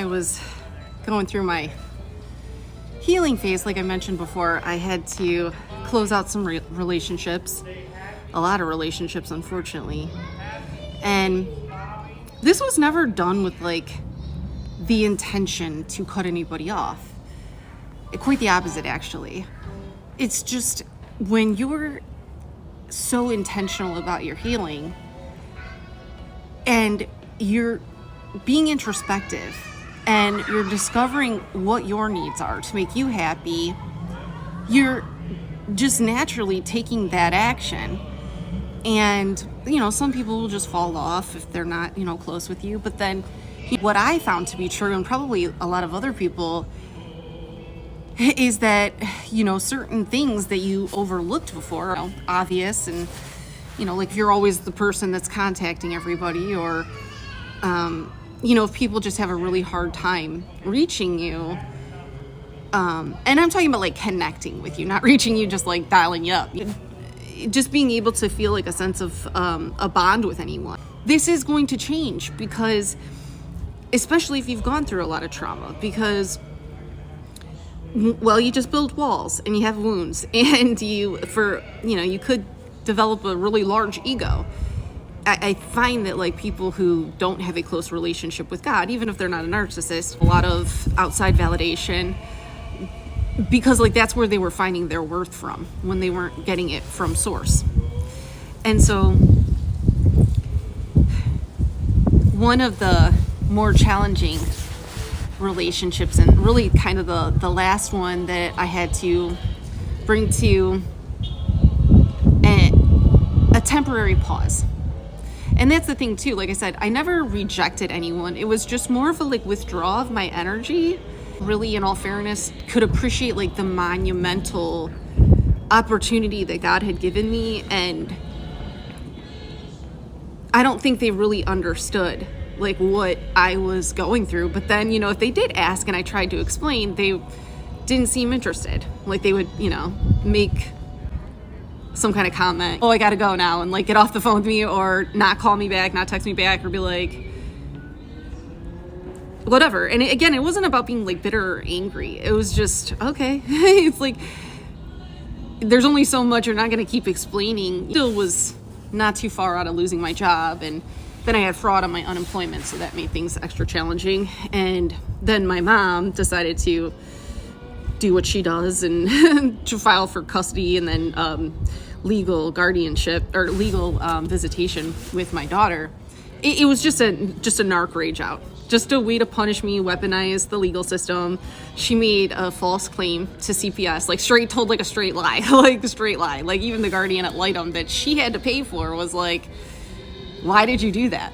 was going through my healing phase, like I mentioned before, I had to close out some relationships, a lot of relationships, unfortunately. And this was never done with like the intention to cut anybody off. Quite the opposite, actually. It's just when you're so intentional about your healing and you're being introspective and you're discovering what your needs are to make you happy, you're just naturally taking that action. And, some people will just fall off if they're not, close with you. But then what I found to be true, and probably a lot of other people, is that, certain things that you overlooked before are obvious. And, like you're always the person that's contacting everybody, or, if people just have a really hard time reaching you. And I'm talking about like connecting with you, not reaching you, just like dialing you up. Just being able to feel like a sense of a bond with anyone. This is going to change because, especially if you've gone through a lot of trauma, because, well, you just build walls and you have wounds, and you could develop a really large ego. I find that like people who don't have a close relationship with God, even if they're not a narcissist, a lot of outside validation, because like that's where they were finding their worth from when they weren't getting it from source. And so one of the more challenging relationships, and really kind of the last one that I had to bring to a temporary pause. And that's the thing too, like I said, I never rejected anyone. It was just more of a like withdrawal of my energy. Really, in all fairness, could appreciate like the monumental opportunity that God had given me, and I don't think they really understood like what I was going through. But then, if they did ask and I tried to explain, they didn't seem interested. Like they would, make some kind of comment, oh, I gotta go now, and like get off the phone with me, or not call me back, not text me back, or be like, whatever. And again, it wasn't about being like bitter or angry. It was just, okay. It's like, there's only so much, you're not going to keep explaining. Still was not too far out of losing my job. And then I had fraud on my unemployment. So that made things extra challenging. And then my mom decided to do what she does and to file for custody and then legal guardianship or legal visitation with my daughter. It was just a narc rage out. Just a way to punish me, weaponize the legal system. She made a false claim to CPS, like told like a straight lie, like the straight lie. Like even the guardian at Lightum that she had to pay for was like, why did you do that?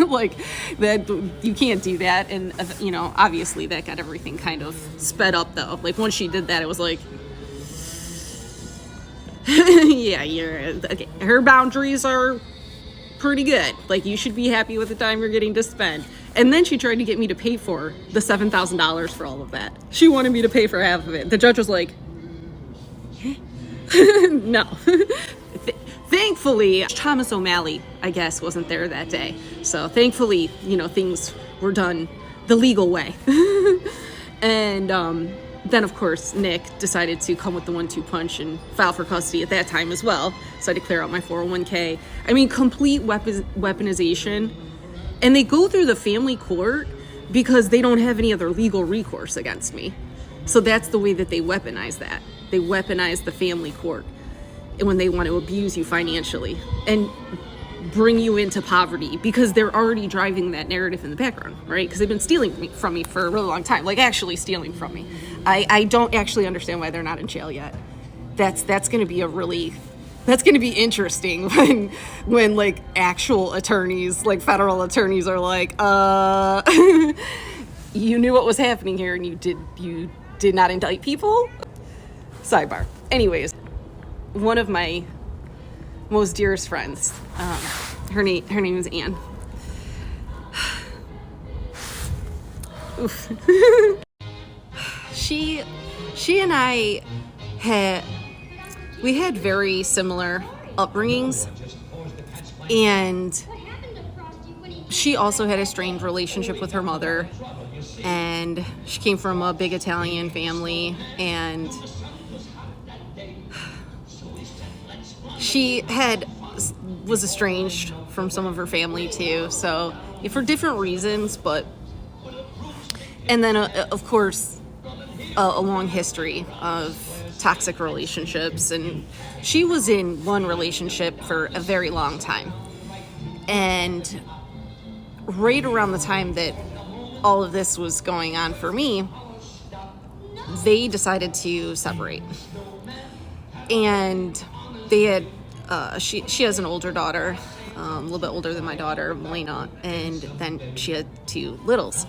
Like that, you can't do that. And obviously that got everything kind of sped up though. Like once she did that, it was like, yeah, okay. Her boundaries are pretty good. Like you should be happy with the time you're getting to spend. And then she tried to get me to pay for the $7,000 for all of that. She wanted me to pay for half of it. The judge was like, no. Thankfully, Thomas O'Malley, I guess, wasn't there that day. So thankfully, things were done the legal way. And then, of course, Nick decided to come with the 1-2 punch and file for custody at that time as well. So I had to clear out my 401k. I mean, complete weaponization. And they go through the family court because they don't have any other legal recourse against me. So that's the way that they weaponize that. They weaponize the family court when they want to abuse you financially and bring you into poverty because they're already driving that narrative in the background, right? Because they've been stealing from me for a really long time, like actually stealing from me. I don't actually understand why they're not in jail yet. That's going to be that's going to be interesting when like actual attorneys, like federal attorneys are like, you knew what was happening here and you did not indict people? Sidebar. Anyways, one of my most dearest friends, her name is Anne. Oof. She and I had very similar upbringings, and she also had a strained relationship with her mother. And she came from a big Italian family, and she was estranged from some of her family too, so for different reasons. And then of course a long history of toxic relationships, and she was in one relationship for a very long time. And right around the time that all of this was going on for me, they decided to separate. And they had she has an older daughter, a little bit older than my daughter, Melena, and then she had two littles.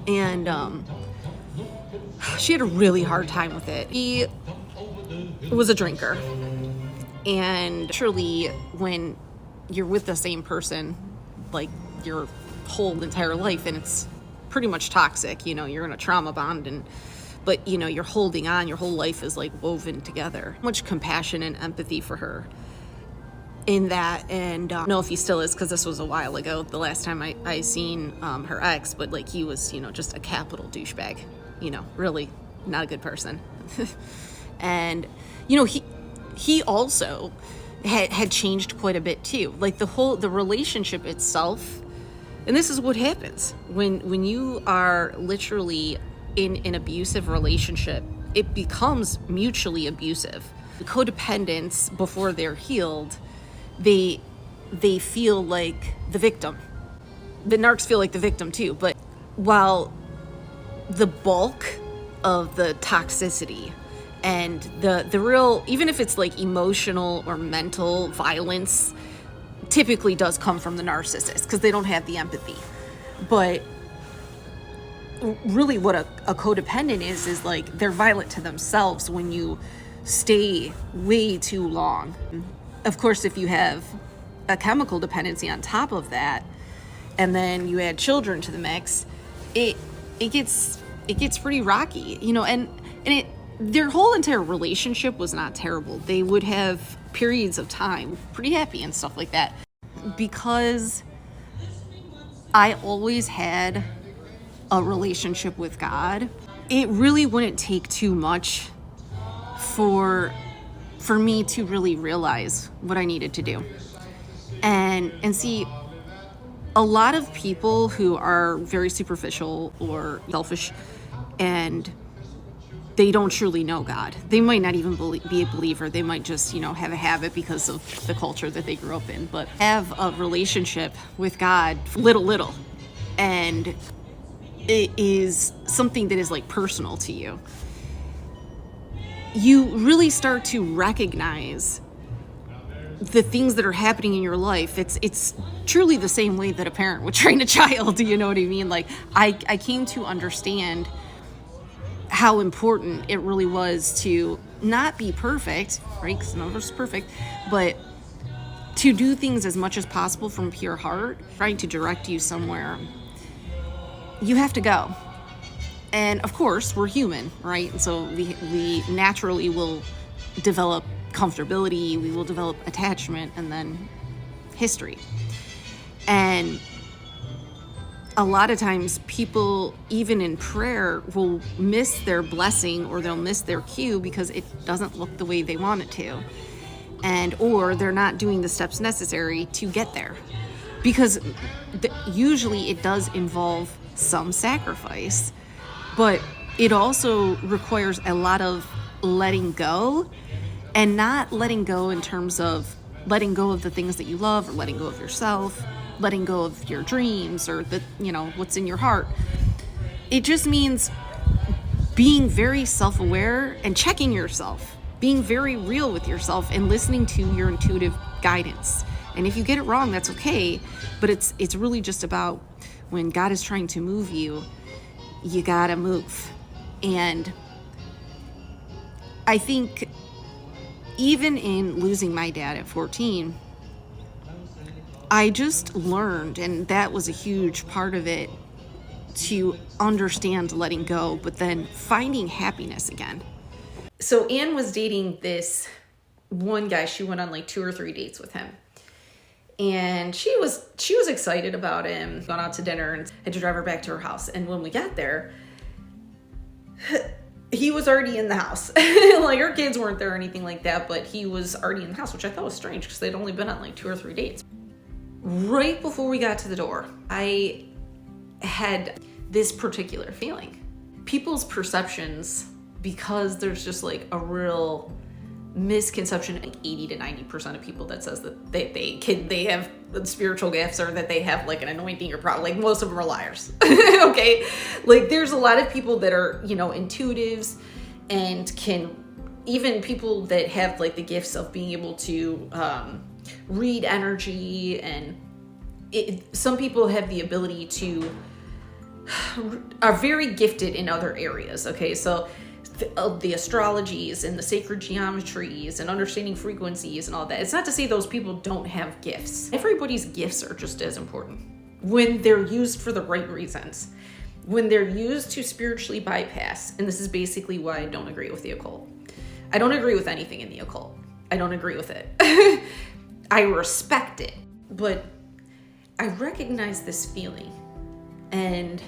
And she had a really hard time with it. He was a drinker. And surely when you're with the same person, like your whole entire life, and it's pretty much toxic, you're in a trauma bond, but you're holding on, your whole life is like woven together. Much compassion and empathy for her in that. And I don't know if he still is, because this was a while ago, the last time I seen her ex, but like he was just a capital douchebag, really not a good person. And he also had changed quite a bit too, like the relationship itself. And this is what happens when you are literally in an abusive relationship. It becomes mutually abusive. The codependents, before they're healed, they feel like the victim. The narcs feel like the victim too. But while the bulk of the toxicity and the real, even if it's like emotional or mental violence, typically does come from the narcissist, because they don't have the empathy. But really what a codependent is like they're violent to themselves when you stay way too long. Of course, if you have a chemical dependency on top of that, and then you add children to the mix, it gets pretty rocky, and their whole entire relationship was not terrible. They would have periods of time pretty happy and stuff like that, because I always had a relationship with God. It really wouldn't take too much for me to really realize what I needed to do. And see, a lot of people who are very superficial or selfish, and they don't truly know God. They might not even be a believer. They might just, have a habit because of the culture that they grew up in, but have a relationship with God little. And it is something that is like personal to you. You really start to recognize the things that are happening in your life. It's truly the same way that a parent would train a child. You know what I mean? Like I came to understand how important it really was to not be perfect, right? Because none of us is perfect, but to do things as much as possible from pure heart, trying to direct you somewhere. You have to go. And of course, we're human, right? And so we naturally will develop comfortability, we will develop attachment, and then history. And a lot of times people, even in prayer, will miss their blessing, or they'll miss their cue because it doesn't look the way they want it to. Or they're not doing the steps necessary to get there. Because usually it does involve some sacrifice, but it also requires a lot of letting go, and not letting go in terms of letting go of the things that you love, or letting go of yourself, letting go of your dreams, or what's in your heart. It just means being very self-aware and checking yourself, being very real with yourself, and listening to your intuitive guidance. And if you get it wrong, that's okay, but it's really just about when God is trying to move you, you gotta move. And I think even in losing my dad at 14, I just learned, and that was a huge part of it, to understand letting go, but then finding happiness again. So Anne was dating this one guy. She went on like 2 or 3 dates with him. And she was excited about him. Gone out to dinner and had to drive her back to her house. And when we got there, he was already in the house. Like, her kids weren't there or anything like that, but he was already in the house, which I thought was strange because they'd only been on like 2 or 3 dates. Right before we got to the door, I had this particular feeling. People's perceptions, because there's just like a real misconception, like 80 to 90% of people that says that they have spiritual gifts or that they have like an anointing or like most of them are liars. Okay, like there's a lot of people that are, you know, intuitives, and even people that have like the gifts of being able to read energy, and some people have the ability to are very gifted in other areas. Okay, so the astrologies and the sacred geometries and understanding frequencies and all that. It's not to say those people don't have gifts. Everybody's gifts are just as important when they're used for the right reasons. When they're used to spiritually bypass, and this is basically why I don't agree with the occult. I don't agree with anything in the occult. I don't agree with it. I respect it, but I recognize this feeling. And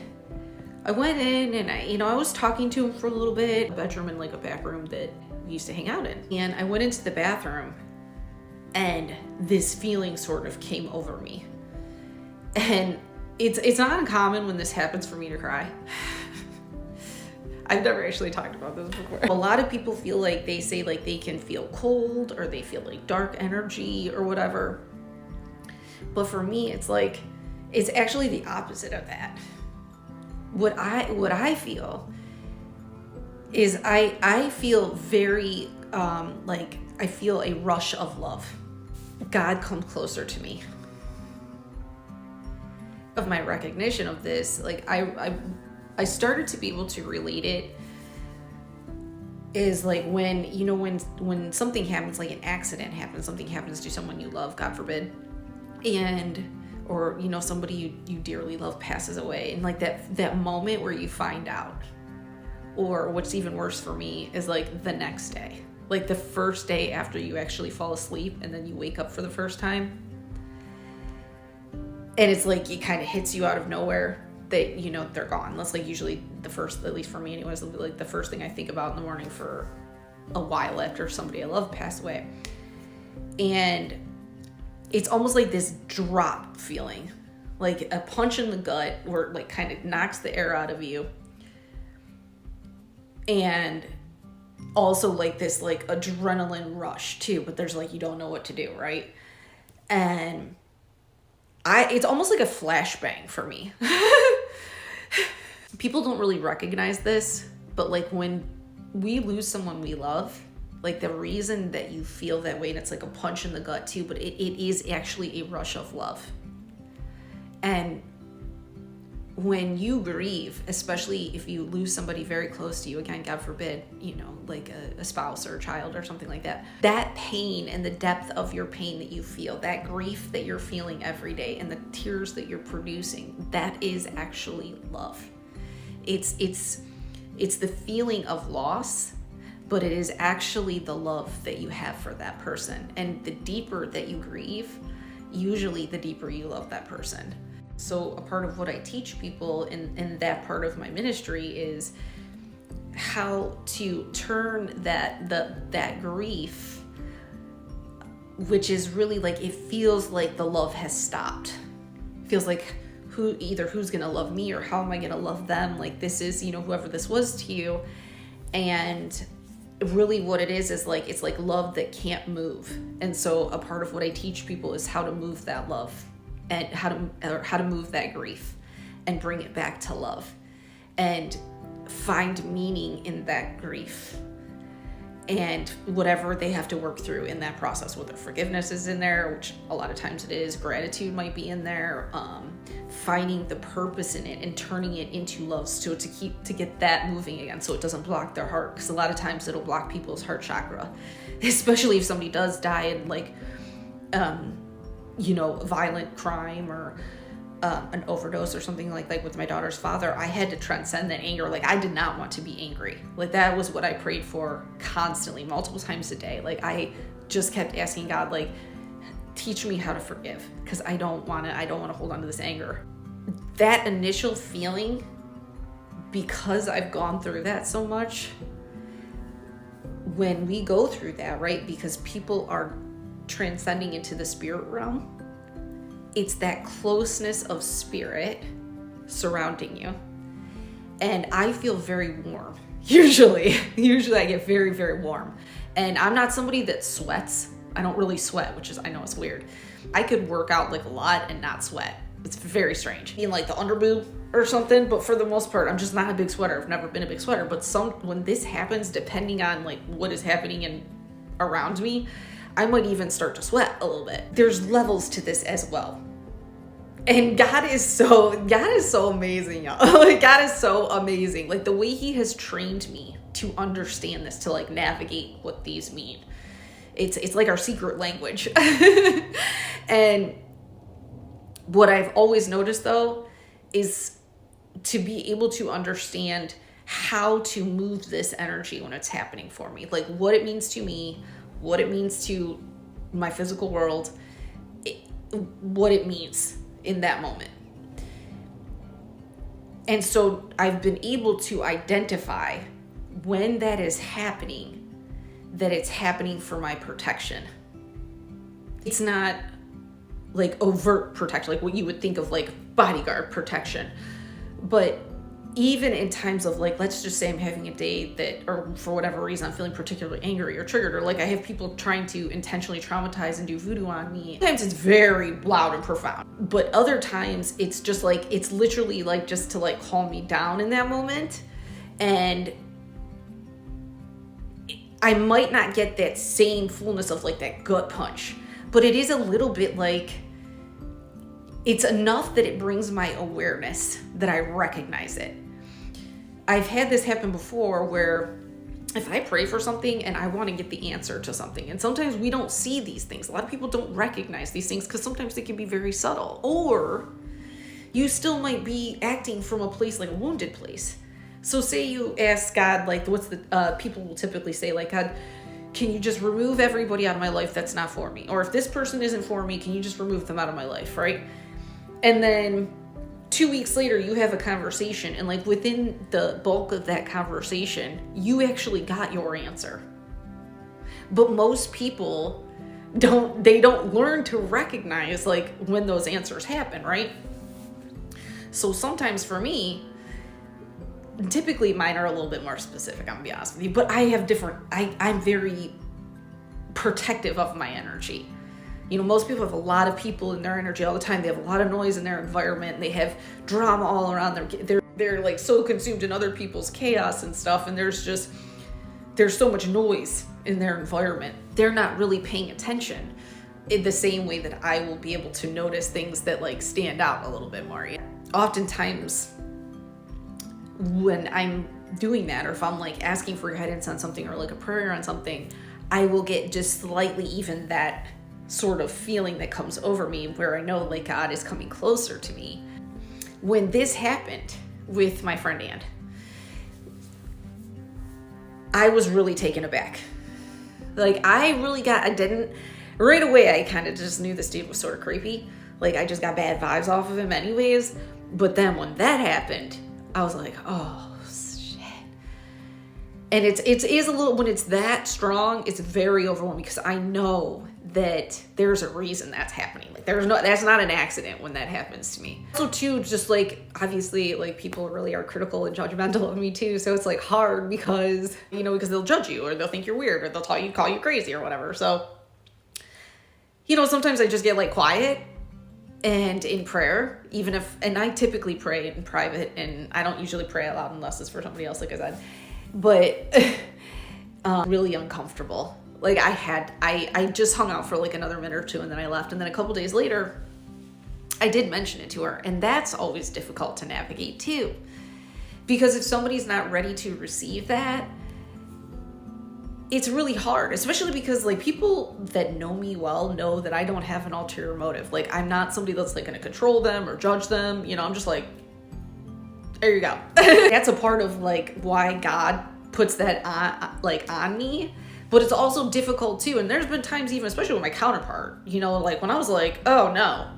I went in and I was talking to him for a little bit, a bedroom and like a back room that we used to hang out in. And I went into the bathroom and this feeling sort of came over me. And it's not uncommon when this happens for me to cry. I've never actually talked about this before. A lot of people feel like they say like they can feel cold or they feel like dark energy or whatever. But for me, it's like, it's actually the opposite of that. What I feel is I feel very, like I feel a rush of love. God come closer to me. Of my recognition of this, like I started to be able to relate it is like when something happens, like an accident happens, something happens to someone you love, God forbid, or somebody you dearly love passes away, and like that moment where you find out, or what's even worse for me is like the next day, like the first day after you actually fall asleep and then you wake up for the first time, and it's like it kind of hits you out of nowhere that they're gone. That's like usually the first, at least for me anyways, like the first thing I think about in the morning for a while after somebody I love passed away. And it's almost like this drop feeling, like a punch in the gut where it like kind of knocks the air out of you. And also like this like adrenaline rush too, but there's like, you don't know what to do, right? And it's almost like a flashbang for me. People don't really recognize this, but like when we lose someone we love, like the reason that you feel that way, and it's like a punch in the gut too, but it is actually a rush of love. And when you grieve, especially if you lose somebody very close to you, again, God forbid, like a spouse or a child or something like that, that pain and the depth of your pain that you feel, that grief that you're feeling every day and the tears that you're producing, that is actually love. It's the feeling of loss, but it is actually the love that you have for that person. And the deeper that you grieve, usually the deeper you love that person. So a part of what I teach people in that part of my ministry is how to turn that grief, which is really like, it feels like the love has stopped. It feels like who's gonna love me or how am I gonna love them? Like this is, whoever this was to you. And really what it is like, it's like love that can't move. And so a part of what I teach people is how to move that love and how to move that grief and bring it back to love and find meaning in that grief and whatever they have to work through in that process, whether forgiveness is in there, which a lot of times it is, gratitude might be in there, finding the purpose in it and turning it into love so to get that moving again so it doesn't block their heart, because a lot of times it'll block people's heart chakra, especially if somebody does die in like violent crime or an overdose or something like with my daughter's father. I had to transcend that anger. Like I did not want to be angry. Like that was what I prayed for constantly, multiple times a day. Like I just kept asking God, like, teach me how to forgive, because I don't want to hold on to this anger. That initial feeling, because I've gone through that so much, when we go through that, right, because people are transcending into the spirit realm, it's that closeness of spirit surrounding you. And I feel very warm. Usually I get very, very warm. And I'm not somebody that sweats. I don't really sweat, which is, I know it's weird. I could work out like a lot and not sweat. It's very strange. Being like the underboob or something, but for the most part, I'm just not a big sweater. I've never been a big sweater, but when this happens, depending on like what is happening around me, I might even start to sweat a little bit. There's levels to this as well. And God is so amazing, y'all. Like, God is so amazing. Like, the way he has trained me to understand this, to like navigate what these mean. It's like our secret language. And what I've always noticed though is to be able to understand how to move this energy when it's happening for me. Like what it means to me, what it means to my physical world, what it means in that moment. And so I've been able to identify when that is happening, that it's happening for my protection. It's not like overt protection, like what you would think of like bodyguard protection. But even in times of like, let's just say I'm having a day that, or for whatever reason, I'm feeling particularly angry or triggered, or like I have people trying to intentionally traumatize and do voodoo on me. Sometimes it's very loud and profound, but other times it's just like, it's literally like just to like calm me down in that moment. And I might not get that same fullness of like that gut punch, but it is a little bit like, it's enough that it brings my awareness that I recognize it. I've had this happen before where if I pray for something and I want to get the answer to something, and sometimes we don't see these things. A lot of people don't recognize these things because sometimes they can be very subtle, or you still might be acting from a place like a wounded place. So say you ask God, like what's the, people will typically say like, God, can you just remove everybody out of my life that's not for me? Or if this person isn't for me, can you just remove them out of my life, right? And then 2 weeks later, you have a conversation, and like within the bulk of that conversation, you actually got your answer. But most people don't learn to recognize like when those answers happen, right? So sometimes for me, typically mine are a little bit more specific, I'm gonna be honest with you, but I have I'm very protective of my energy. You know, most people have a lot of people in their energy all the time. They have a lot of noise in their environment. They have drama all around them. They're like so consumed in other people's chaos and stuff. And there's so much noise in their environment. They're not really paying attention in the same way that I will be able to notice things that like stand out a little bit more. Oftentimes when I'm doing that, or if I'm like asking for guidance on something or like a prayer on something, I will get just slightly even that sort of feeling that comes over me where I know like God is coming closer to me. When this happened with my friend Ann, I was really taken aback. Like I didn't, right away I kind of just knew this dude was sort of creepy. Like I just got bad vibes off of him anyways. But then when that happened, I was like, oh shit. And it is a little, when it's that strong, it's very overwhelming because I know that there's a reason that's happening. Like that's not an accident when that happens to me. Also too, just like, obviously like people really are critical and judgmental of me too. So it's like hard because, because they'll judge you or they'll think you're weird or they'll call you crazy or whatever. So, sometimes I just get like quiet and in prayer, and I typically pray in private and I don't usually pray out loud unless it's for somebody else, like I said, but really uncomfortable. Like I just hung out for like another minute or two and then I left. And then a couple days later, I did mention it to her. And that's always difficult to navigate too. Because if somebody's not ready to receive that, it's really hard, especially because like people that know me well know that I don't have an ulterior motive. Like I'm not somebody that's like going to control them or judge them. I'm just like, there you go. That's a part of like why God puts that on me. But it's also difficult too. And there's been times, even especially with my counterpart, you know, like when I was like, oh no,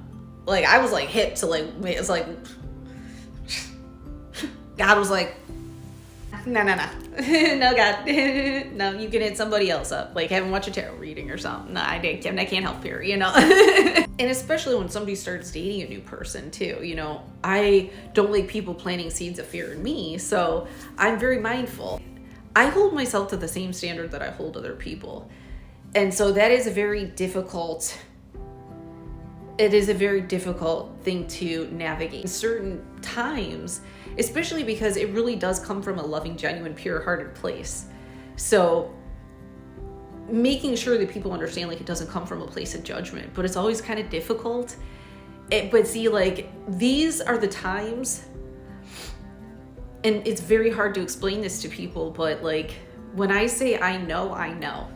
like I was like hit to like, it's like, God was like, no, no, God, no, you can hit somebody else up. Like, have them watch a tarot reading or something. No, I can't help here, you know? And especially when somebody starts dating a new person too, you know, I don't like people planting seeds of fear in me. So I'm very mindful. I hold myself to the same standard that I hold other people. And so that is a very difficult thing to navigate in certain times, especially because it really does come from a loving, genuine, pure-hearted place. So making sure that people understand, like, it doesn't come from a place of judgment, but it's always kind of difficult. But see, like, these are the times, and it's very hard to explain this to people, but like, when I say I know, I know.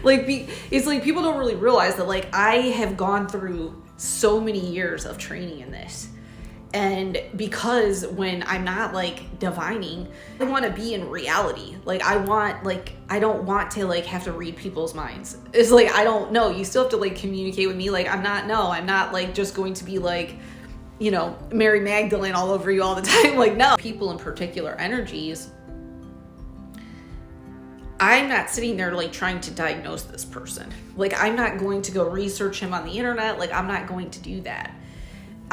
Like, it's like people don't really realize that, like, I have gone through so many years of training in this. And because when I'm not like divining, I want to be in reality. Like, I don't want to like have to read people's minds. It's like, I don't know. You still have to like communicate with me. Like, I'm not like just going to be like, you know, Mary Magdalene all over you all the time. Like, no. People in particular energies, I'm not sitting there like trying to diagnose this person. Like, I'm not going to go research him on the internet. Like, I'm not going to do that.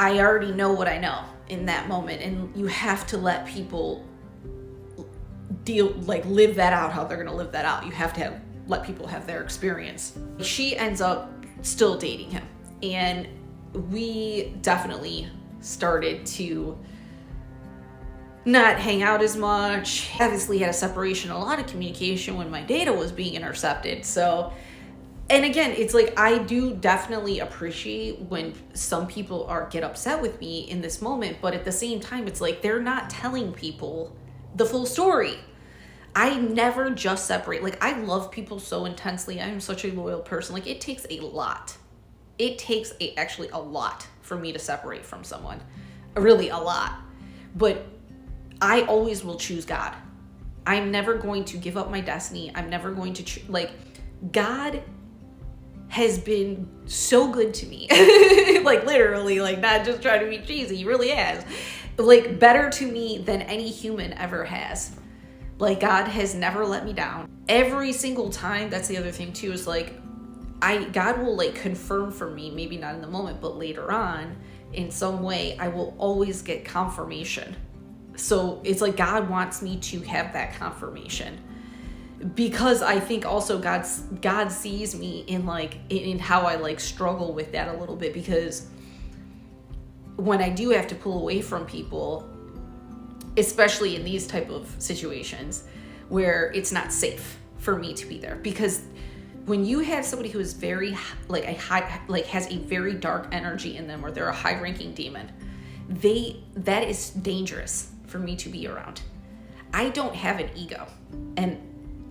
I already know what I know in that moment. And you have to let people live that out, how they're going to live that out. You have to let people have their experience. She ends up still dating him. And we definitely started to not hang out as much. Obviously had a separation, a lot of communication when my data was being intercepted. So, and again, it's like, I do definitely appreciate when some people get upset with me in this moment, but at the same time, it's like, they're not telling people the full story. I never just separate. Like, I love people so intensely. I'm such a loyal person. Like, it takes a lot. It takes actually a lot for me to separate from someone. Really a lot. But I always will choose God. I'm never going to give up my destiny. I'm never going to God has been so good to me. Like, literally, like, not just trying to be cheesy. He really has. Like, better to me than any human ever has. Like, God has never let me down. Every single time, that's the other thing too, is like, God will like confirm for me, maybe not in the moment, but later on, in some way, I will always get confirmation. So it's like God wants me to have that confirmation. Because I think also God sees me in how I like struggle with that a little bit, because when I do have to pull away from people, especially in these type of situations where it's not safe for me to be there, because when you have somebody who is very like has a very dark energy in them, or they're a high-ranking demon, that is dangerous for me to be around. I don't have an ego, and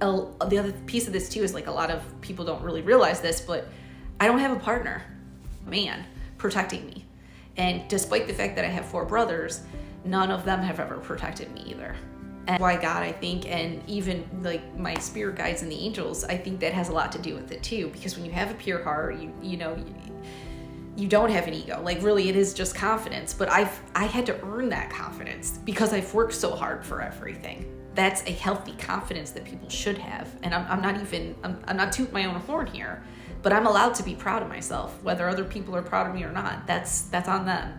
the other piece of this too is like, a lot of people don't really realize this, but I don't have a partner, man, protecting me. And despite the fact that I have 4 brothers, none of them have ever protected me either. And why God, I think, and even like my spirit guides and the angels, I think that has a lot to do with it too. Because when you have a pure heart, you don't have an ego. Like, really, it is just confidence. But I had to earn that confidence because I've worked so hard for everything. That's a healthy confidence that people should have. And I'm not tooting my own horn here, but I'm allowed to be proud of myself, whether other people are proud of me or not. That's on them.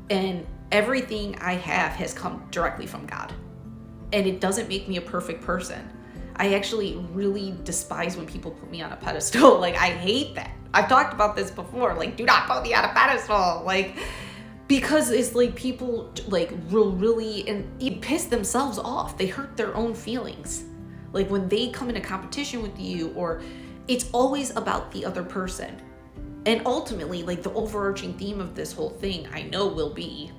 And everything I have has come directly from God. And it doesn't make me a perfect person. I actually really despise when people put me on a pedestal. Like, I hate that. I've talked about this before. Like, do not put me on a pedestal. Like, because it's like people like really and piss themselves off. They hurt their own feelings. Like, when they come into competition with you, or it's always about the other person. And ultimately, like, the overarching theme of this whole thing, I know, will be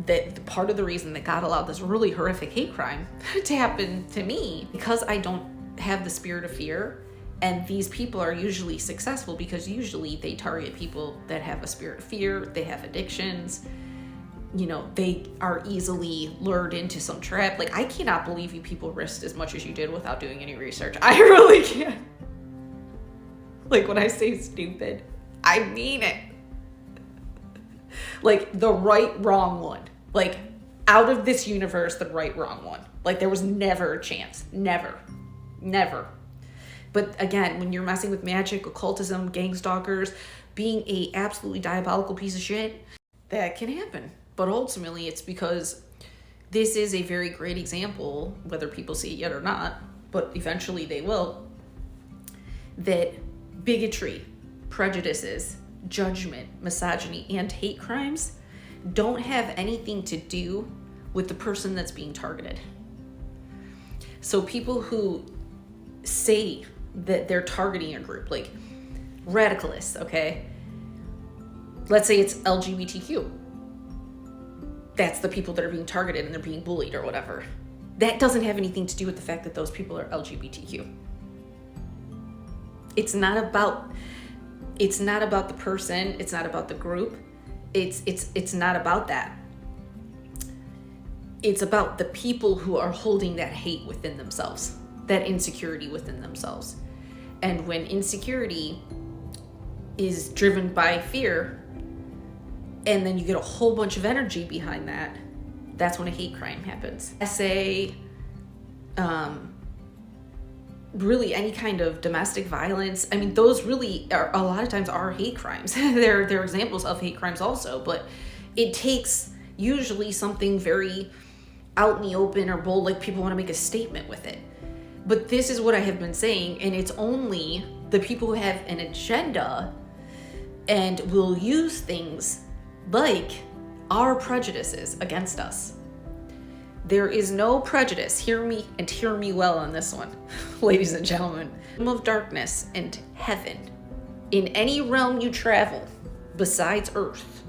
that part of the reason that God allowed this really horrific hate crime to happen to me, because I don't have the spirit of fear. And these people are usually successful because usually they target people that have a spirit of fear, they have addictions. they are easily lured into some trap. Like, I cannot believe you people risked as much as you did without doing any research. I really can't. Like, when I say stupid, I mean it. Like, the right, wrong one. Like, out of this universe, the right, wrong one. Like, there was never a chance. Never. But again, when you're messing with magic, occultism, gang stalkers, being a absolutely diabolical piece of shit, that can happen. But ultimately, it's because this is a very great example, whether people see it yet or not, but eventually they will, that bigotry, prejudices, judgment, misogyny, and hate crimes don't have anything to do with the person that's being targeted. So people who say that they're targeting a group, like radicalists, okay? Let's say it's LGBTQ. That's the people that are being targeted and they're being bullied or whatever. That doesn't have anything to do with the fact that those people are LGBTQ. It's not about the person, it's not about the group. It's not about that. It's about the people who are holding that hate within themselves, that insecurity within themselves. And when insecurity is driven by fear, and then you get a whole bunch of energy behind that, that's when a hate crime happens. I say, really any kind of domestic violence. I mean, those really are a lot of times are hate crimes. they're examples of hate crimes also, but it takes usually something very out in the open or bold, like people want to make a statement with it. But this is what I have been saying, and it's only the people who have an agenda and will use things like our prejudices against us. There is no prejudice, hear me and hear me well on this one, ladies and gentlemen, of darkness and heaven in any realm you travel besides Earth,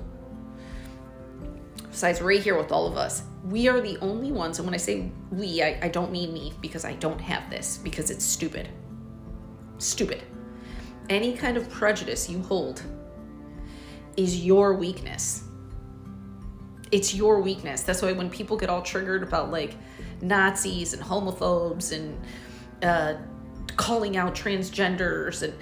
besides right here with all of us. We are the only ones, and when I say we, I don't mean me, because I don't have this, because it's stupid. Stupid. Any kind of prejudice you hold is your weakness. It's your weakness. That's why when people get all triggered about like Nazis and homophobes and calling out transgenders, and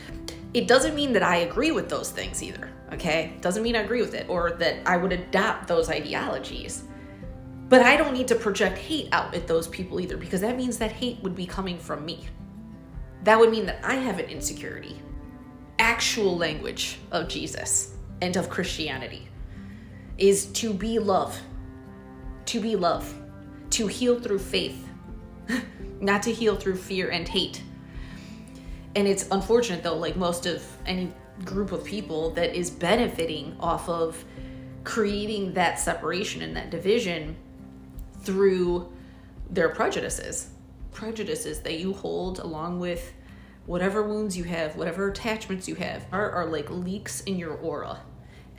it doesn't mean that I agree with those things either, okay? Doesn't mean I agree with it or that I would adopt those ideologies. But I don't need to project hate out at those people either, because that means that hate would be coming from me. That would mean that I have an insecurity. Actual language of Jesus and of Christianity is to be love. To be love. To heal through faith. Not to heal through fear and hate. And it's unfortunate though, like most of any group of people that is benefiting off of creating that separation and that division through their prejudices that you hold along with whatever wounds you have, whatever attachments you have, are like leaks in your aura.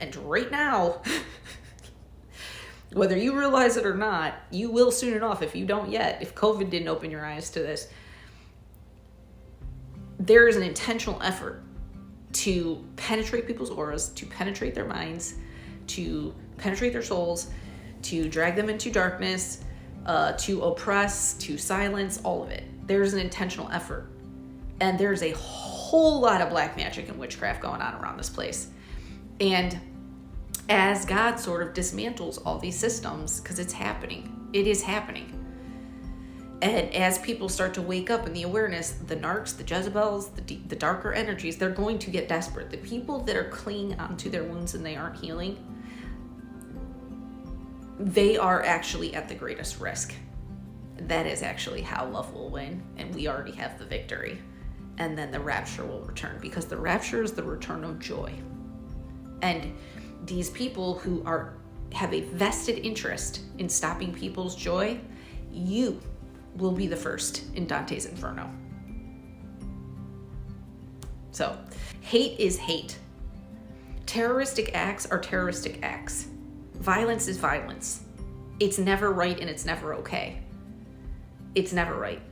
And right now, whether you realize it or not, you will soon enough if you don't yet, if COVID didn't open your eyes to this. There is an intentional effort to penetrate people's auras, to penetrate their minds, to penetrate their souls, to drag them into darkness, to oppress, to silence, all of it. There's an intentional effort. And there's a whole lot of black magic and witchcraft going on around this place. And as God sort of dismantles all these systems, because it's happening, it is happening. And as people start to wake up in the awareness, the narcs, the Jezebels, the darker energies, they're going to get desperate. The people that are clinging onto their wounds and they aren't healing, they are actually at the greatest risk. That is actually how love will win, and we already have the victory. And then the rapture will return, because the rapture is the return of joy. And these people who have a vested interest in stopping people's joy, you will be the first in Dante's Inferno. So, hate is hate. Terroristic acts are terroristic acts. Violence is violence. It's never right and it's never okay. It's never right.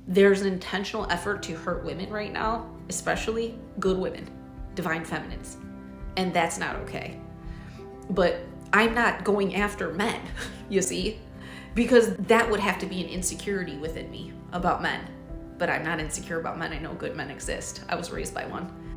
There's an intentional effort to hurt women right now, especially good women, divine feminines. And that's not okay. But I'm not going after men, you see? Because that would have to be an insecurity within me about men. But I'm not insecure about men. I know good men exist. I was raised by one.